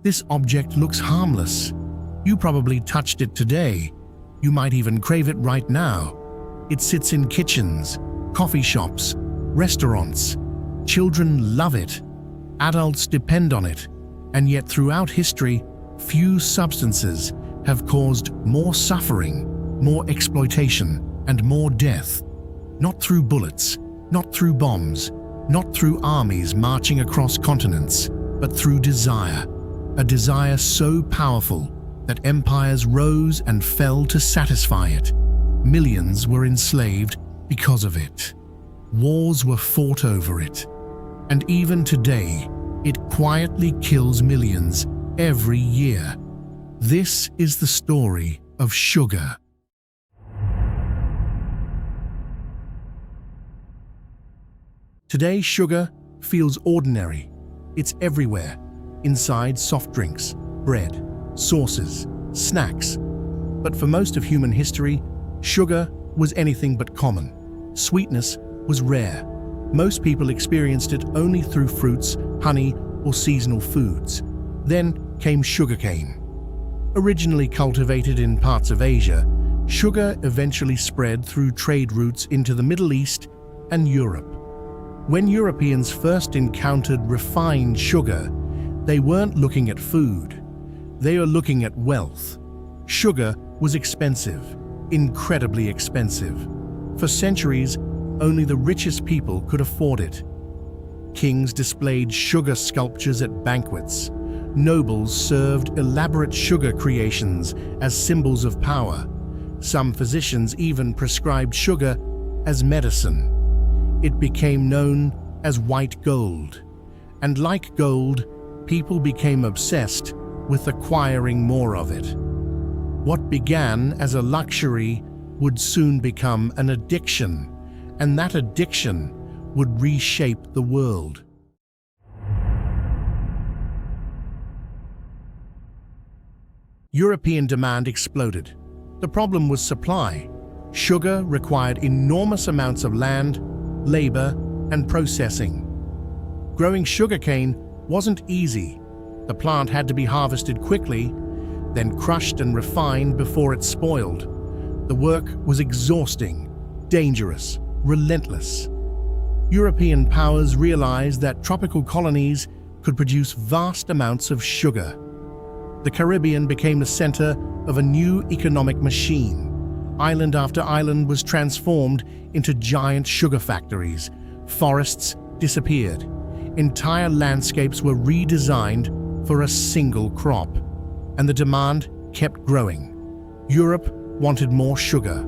This object looks harmless. You probably touched it today. You might even crave it right now. It sits in kitchens, coffee shops, restaurants. Children love it. Adults depend on it. And yet throughout history, few substances have caused more suffering, more exploitation, and more death. Not through bullets, not through bombs, not through armies marching across continents, but through desire. A desire so powerful that empires rose and fell to satisfy it. Millions were enslaved because of it. Wars were fought over it. And even today, it quietly kills millions every year. This is the story of sugar. Today, sugar feels ordinary. It's everywhere, inside soft drinks, bread, sauces, snacks. But for most of human history, sugar was anything but common. Sweetness was rare. Most people experienced it only through fruits, honey, or seasonal foods. Then came sugarcane. Originally cultivated in parts of Asia, sugar eventually spread through trade routes into the Middle East and Europe. When Europeans first encountered refined sugar, they weren't looking at food. They were looking at wealth. Sugar was expensive, incredibly expensive. For centuries, only the richest people could afford it. Kings displayed sugar sculptures at banquets. Nobles served elaborate sugar creations as symbols of power. Some physicians even prescribed sugar as medicine. It became known as white gold. And like gold, people became obsessed with acquiring more of it. What began as a luxury would soon become an addiction, and that addiction would reshape the world. European demand exploded. The problem was supply. Sugar required enormous amounts of land, labor, and processing. Growing sugarcane wasn't easy. The plant had to be harvested quickly, then crushed and refined before it spoiled. The work was exhausting, dangerous, relentless. European powers realized that tropical colonies could produce vast amounts of sugar. The Caribbean became the center of a new economic machine. Island after island was transformed into giant sugar factories. Forests disappeared. Entire landscapes were redesigned for a single crop. And the demand kept growing. Europe wanted more sugar,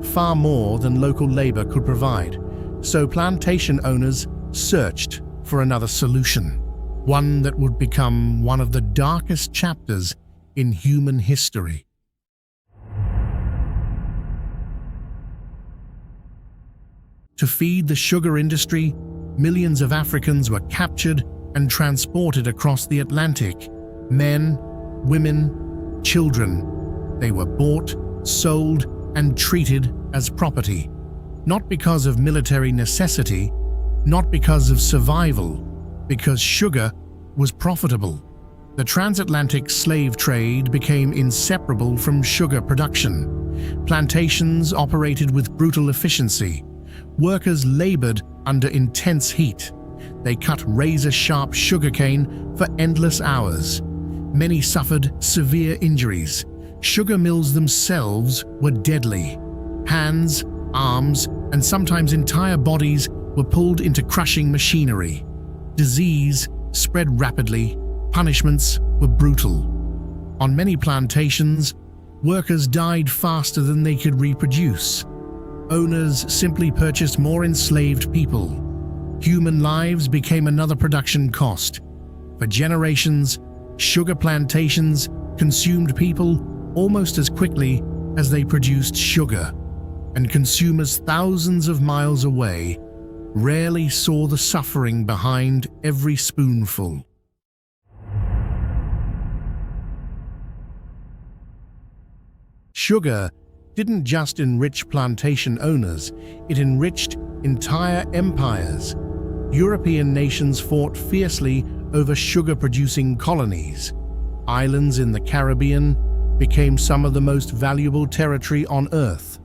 far more than local labor could provide. So plantation owners searched for another solution, one that would become one of the darkest chapters in human history. To feed the sugar industry, millions of Africans were captured and transported across the Atlantic. Men, women, children. They were bought, sold, and treated as property. Not because of military necessity, not because of survival, because sugar was profitable. The transatlantic slave trade became inseparable from sugar production. Plantations operated with brutal efficiency. Workers labored under intense heat. They cut razor-sharp sugarcane for endless hours. Many suffered severe injuries. Sugar mills themselves were deadly. Hands, arms, and sometimes entire bodies were pulled into crushing machinery. Disease spread rapidly. Punishments were brutal. On many plantations, workers died faster than they could reproduce. Owners simply purchased more enslaved people. Human lives became another production cost. For generations, sugar plantations consumed people almost as quickly as they produced sugar, and consumers thousands of miles away rarely saw the suffering behind every spoonful. Sugar didn't just enrich plantation owners, it enriched entire empires. European nations fought fiercely over sugar-producing colonies. Islands in the Caribbean became some of the most valuable territory on Earth.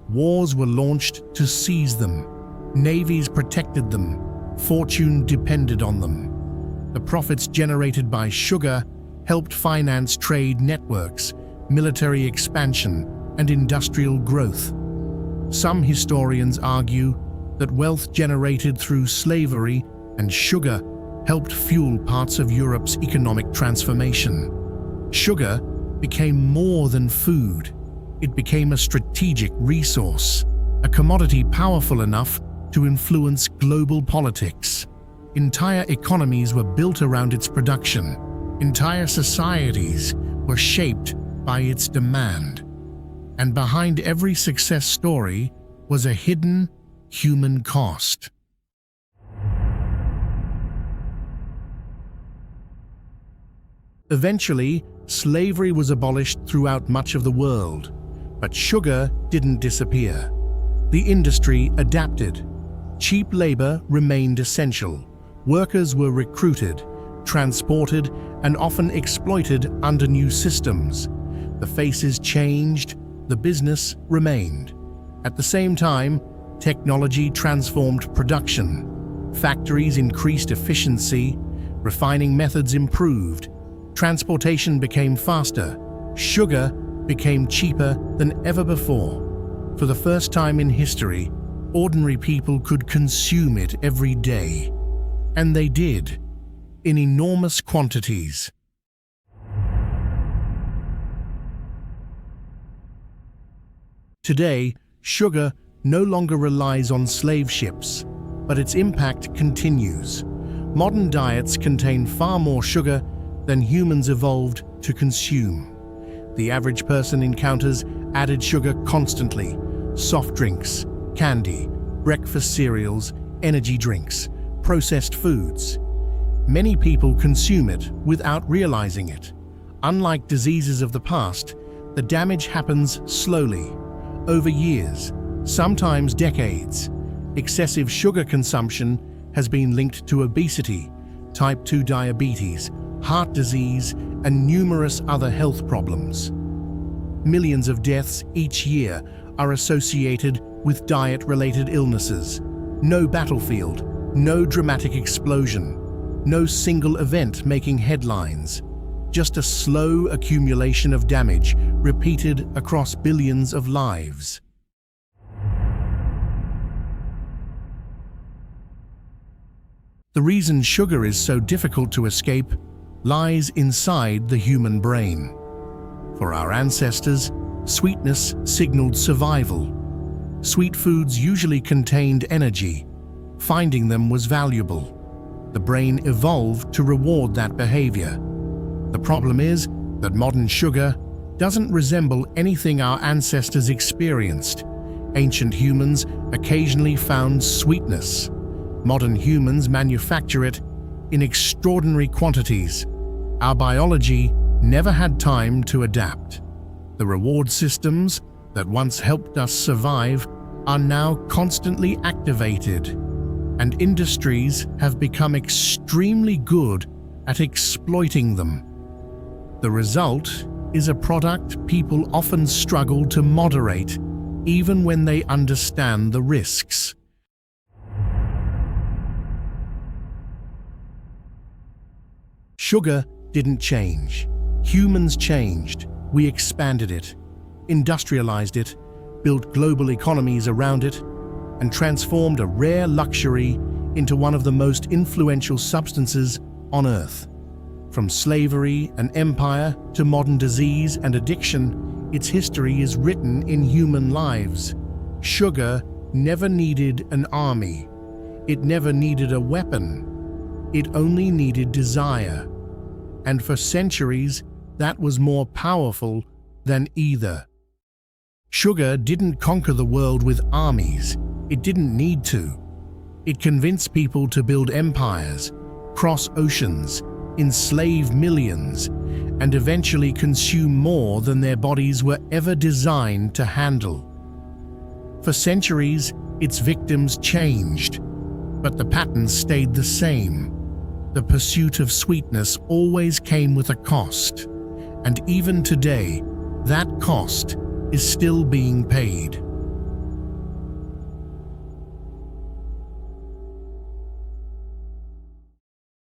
Wars were launched to seize them. Navies protected them. Fortune depended on them. The profits generated by sugar helped finance trade networks, military expansion, and industrial growth. Some historians argue that wealth generated through slavery and sugar helped fuel parts of Europe's economic transformation. Sugar became more than food. It became a strategic resource, a commodity powerful enough to influence global politics. Entire economies were built around its production. Entire societies were shaped by its demand. And behind every success story was a hidden human cost. Eventually, slavery was abolished throughout much of the world, but sugar didn't disappear. The industry adapted. Cheap labor remained essential. Workers were recruited, transported, and often exploited under new systems. The faces changed, the business remained. At the same time, technology transformed production. Factories increased efficiency, refining methods improved, transportation became faster, sugar became cheaper than ever before. For the first time in history, ordinary people could consume it every day. And they did, in enormous quantities. Today, sugar no longer relies on slave ships, but its impact continues. Modern diets contain far more sugar than humans evolved to consume. The average person encounters added sugar constantly: soft drinks, candy, breakfast cereals, energy drinks, processed foods. Many people consume it without realizing it. Unlike diseases of the past, the damage happens slowly, over years, sometimes decades. Excessive sugar consumption has been linked to obesity, type 2 diabetes, heart disease, and numerous other health problems. Millions of deaths each year are associated with diet-related illnesses. No battlefield, no dramatic explosion, no single event making headlines. Just a slow accumulation of damage repeated across billions of lives. The reason sugar is so difficult to escape lies inside the human brain. For our ancestors, sweetness signaled survival. Sweet foods usually contained energy. Finding them was valuable. The brain evolved to reward that behavior. The problem is that modern sugar doesn't resemble anything our ancestors experienced. Ancient humans occasionally found sweetness. Modern humans manufacture it in extraordinary quantities. Our biology never had time to adapt. The reward systems that once helped us survive are now constantly activated, and industries have become extremely good at exploiting them. The result is a product people often struggle to moderate, even when they understand the risks. Sugar didn't change. Humans changed. We expanded it, industrialized it, built global economies around it, and transformed a rare luxury into one of the most influential substances on Earth. From slavery and empire to modern disease and addiction, its history is written in human lives. Sugar never needed an army. It never needed a weapon. It only needed desire. And for centuries, that was more powerful than either. Sugar didn't conquer the world with armies. It didn't need to. It convinced people to build empires, cross oceans, enslave millions, and eventually consume more than their bodies were ever designed to handle. For centuries, its victims changed, but the patterns stayed the same. The pursuit of sweetness always came with a cost. and even today, that cost is still being paid.